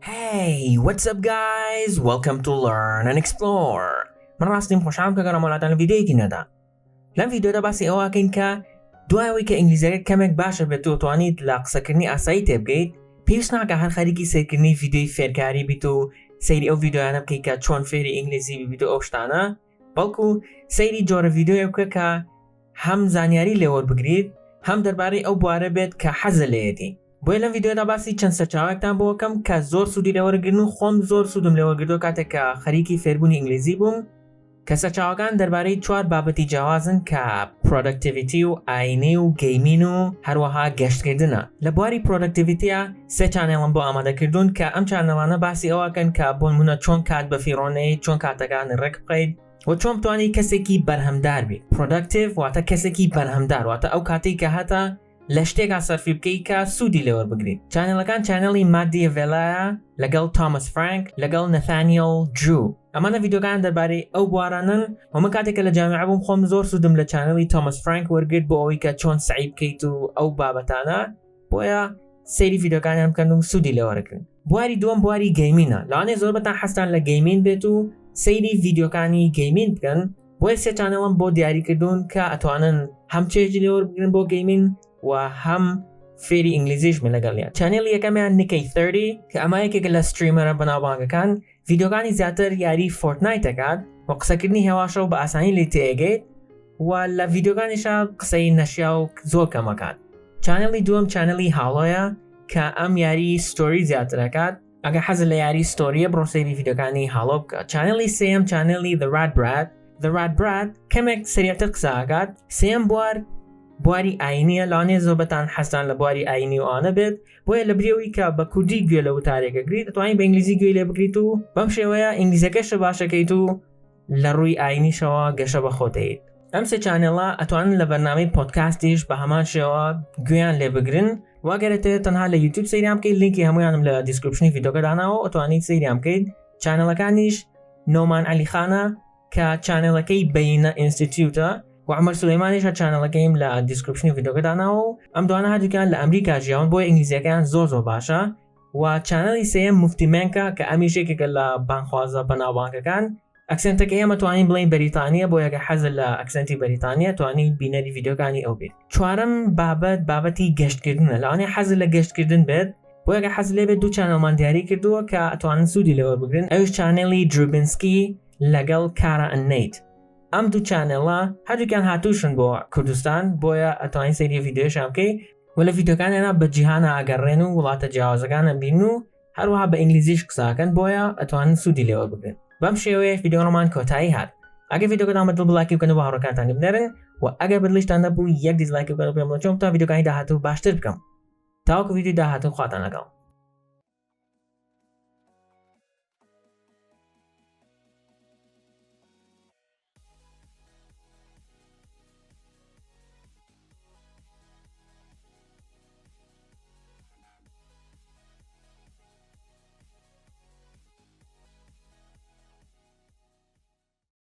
Hey, what's up guys? Welcome to Learn and Explore. من راستیم خوشحالم که گرامولاتان ویدیویی ندا. لام ویدیو دا باسی او اکن که دوایی که انگلیزی کمک باشه به تو توانید لاقصکرنی آسایی تبگید. پیوسنا که هر خریکی سرکرنی ویدیوی فیرکاری بیتو سری او ویدیو آنم که چون فیری انگلیزی بیتو اوشتانه. بلکو سری جور ویدیو که هم زانیاری لور بگیرید هم درباره او باره بید که حزل لیدی. بۆیە لەم ڤیدیۆدا باسی چەند سەرچاوەیەکتان بۆ بکەم کە زۆر سوودی لێوەرگرن و خۆم زۆر سوودم لێوەرگرتووە کاتێک کە خەریکی فێربوونی ئینگلیزی بووم کە سەرچاوەکان دەربارەی 4 بابەتی جیاوازن کە پرۆدەکتیڤیتی و ئاینی و گەیمین و هەروەها گەشتکردنە. لە بواری پرۆدەکتیڤیتیە سێ چانێڵم بۆ ئامادەکردوون کە ئەم چانەڵانە باسی ئەوەکەن کە بۆ نمونە چۆن کات بەفیڕۆنەی چۆن کاتەکان ڕێک بقەیت و چۆن بتوانیت کەسێکی بەرهەمدار بیت. پرۆدەکتیڤ واتە کەسێکی بەرهەمدار واتە ئەو کاتەی کە هەتە لە شتێکا سەرفی بکەیت کە سوودی لێوە بگریت. چانێڵەکان چانێڵی مادی ڤێلایە لەگەڵ تۆماس فرانک لەگەڵ نەثانیێل درو. ئەمانە ڤیدیۆکان دەربارەی ئەو بوارانن و من کاتێککە لە جامعە بووم خۆم زۆر سوودم لە چانێڵی تۆماس فرانک وەرگرت بۆ ئەوەی کە چۆن سعی بکەیت و ئەو بابەتانە بۆیە سەیری ڤیدیۆکانیان بکەن و سوودی لێوەرەگرن. بواری دووەم بواری گەیمینە. لەوانەیە زۆربەتان حەستان لە گەیمین بێت و سەیری ڤیدیۆکانی گەیمین بکەن. بۆیە سێ چانێڵم بۆ دیاریکردوون کە ئەتوانن هەم چێژی لێوەربگرن بۆ گەیمین و هەم فێری ئینگلیزیش من لەگەڵیان. چانێڵی یەکەمیان نیکەی 30 کە ئەمە یەکێکە لە ستریمەرە بەناوبانگەکان ڤیدیۆکانی زیاتر یاری فۆرتنایت دەکات و قسەکردنی هێواشە و بە ئاسانی لێ تێگەیت و لە ڤیدیۆکانیشە قسەی نەشیا و زۆر کەمەکات. چانێڵی دووەم چانێڵی هاڵۆیە کە ئەم یاری ستۆری زیاتر دەکات. ئەگە حەزت لە یاری ستۆریە بڕۆ سەیری ڤیدیۆکانی هاڵۆ بکە. چانێڵی سێیەم چانێڵی The Rad Brad کەمێک سریعتر قسە دەکات. سێیەم بواری ئاینیە لەوانەیە زۆربەتان حەستان لە بواری ئاینی و ئانە بێت بۆیە لە برێوی کە بە کوردی گوێ لە وتارێکە گریت دەتوانیت بە ئینگلیزی گوێ لێ بگریت و بەم شێوەیە ئینگلیزەکەشە باشەکەیت و لە ڕووی ئاینیشەوە گەشە بە خۆتەیت. ئەم سێ چانێڵە ئەتوانن لە بەرنامەی پۆدکاستیش بە هەمان شێوە گوێیان لێ بگرن و ئەگەرێتەوە تەنها لە یوتیوب سەیریان بکەیت لینکی هەموویانم لە دیسکریپشنی ڤیدیۆکە داناوە ئەتوانیت سەیریان بکەیت. چانێڵەکانیش نۆمان عەلیخانە کە چانێڵەکەی بەینە ئینستیتیوتە و عمر سولەیمانیش چانێڵەکەیم لە دیسکریپشنی ڤیدیۆکە داناوە و ئەم دوانە هەردووکیان لە ئەمریکا ژیاون بۆیە ئینگلیزیەکەیان زۆر باشە و چانێڵی سێیەم موفتیمێنکە کە ئەمیش یەکێکە لە بانخوازە بەناوبانگەکان ئەکسنتەکەی ئێمە توانین بڵین بەریتانیە بۆ یەکە حەزت لە ئەکسنتی بەریتانیە توانین بینەری ڤیدیۆکانی ئەو بێت. چوارەم بابەتی گەشتکردنە. لەوانەیە حەزت لە گەشتکردن بێت بۆ یەکە حەزت لێ بێت دوو چانێڵمان دیاری کردووە کە ئەتوانن سوودی لێوە بگرن. ئەوش چانێڵی دروبینسکی لەگەڵ کارە ئەننیت. ئەم دوو چانێڵە هەردووکیان هاتووشن بۆ کوردستان بۆیە ئەتوانین سەیری ڤیدیۆشیان بکەیت و لە ڤیدیۆکانیانە بە جیهانە ئاگەڕێن و وڵاتە جیاوازەکانە بین و هەروەها بە ئینگلیزیش قساکەن بۆیە ئەتوانن سوودی لێوە بگرن. بەم شێوەیە ڤیدیۆڕۆمان کۆتایی هات. ئەگەر ڤیدیۆکەتان بەدڵ بڵایکی بکەن و هاوڕێکانتان بنێرن و ئەگەر بەدڵیشتان نەبوو یەک دیزلایک بکەن و پێم بڵێن چۆن بتوان ڤیدیۆکانی داهاتوو باشتر بکەم. تاوەکو ڤیدیۆی داهاتوو خواتان لەگەڵ.